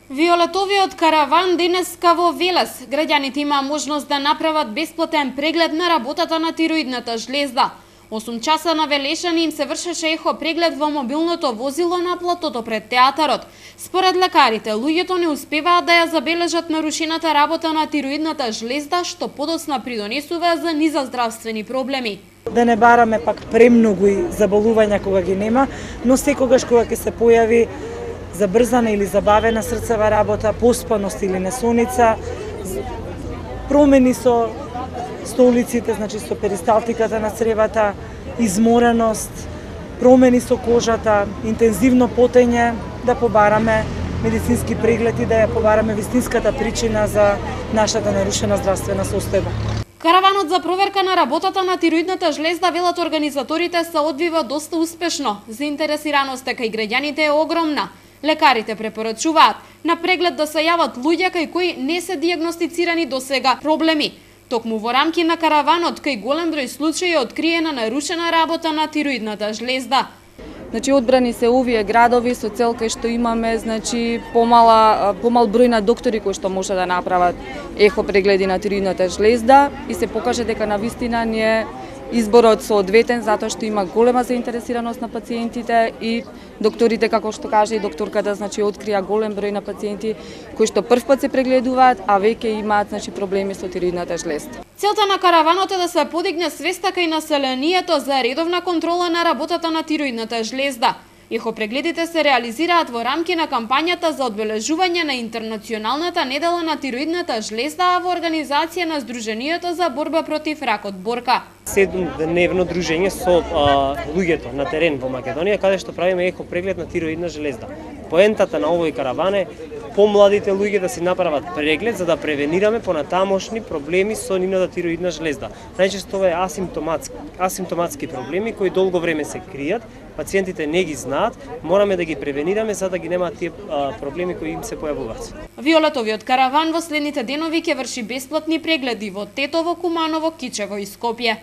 Виолетовиот караван денеска во Велес. Граѓаните има можност да направат бесплатен преглед на работата на тироидната жлезда. 8 часа на Велешани им се вршеше ехо преглед во мобилното возило на платото пред театарот. Според лекарите, луѓето не успеваат да ја забележат нарушената работа на тироидната жлезда, што подоцна придонесува за низа здравствени проблеми. Да не бараме пак премногу и заболувања кога ги нема, но секогаш кога ќе се појави забрзана или забавена срцева работа, поспаност или несоница, промени со столиците, значи со перисталтиката на цревата, измореност, промени со кожата, интензивно потење, да побараме медицински преглед и да ја побараме вистинската причина за нашата нарушена здравствена состојба. Караванот за проверка на работата на тироидната жлезда, велат организаторите, се одвива доста успешно. Заинтересираноста кај граѓаните е огромна. Лекарите препорачуваат на преглед да се јават луѓе кај кои не се дијагностицирани досега проблеми. Токму во рамки на караванот кај голем број случаи е откриена нарушена работа на тироидната жлезда. Значи одбрани се овие градови со цел кај што имаме помал број на доктори кои што може да направат ехо прегледи на тироидната жлезда и се покаже дека навистина не е изборот соодветен затоа што има голема заинтересираност на пациентите и докторите, како што каже и докторката, значи открија голем број на пациенти кои што првпат се прегледуваат, а веќе имаат проблеми со тироидната жлезда. Целта на караванот е да се подигне свеста кај населението за редовна контрола на работата на тироидната жлезда. Ехо прегледите се реализираат во рамки на кампањата за одбележување на Интернационалната недела на тироидната жлезда во организација на Сдруженијето за борба против ракот Борка. 7-дневно дружење со луѓето на терен во Македонија, каде што правиме ехо преглед на тироидна жлезда. Поентата на овој караван е помладите луѓе да си направат преглед за да превенираме понатамошни проблеми со нивната тироидна жлезда. Најчесто ова е асимптоматски проблеми кои долго време се кријат, пациентите не ги знаат, мораме да ги превенираме за да ги немаат тие проблеми кои им се појавуваат. Виолетовиот караван во следните денови ќе врши бесплатни прегледи во Тетово, Куманово, Кичево и Скопје.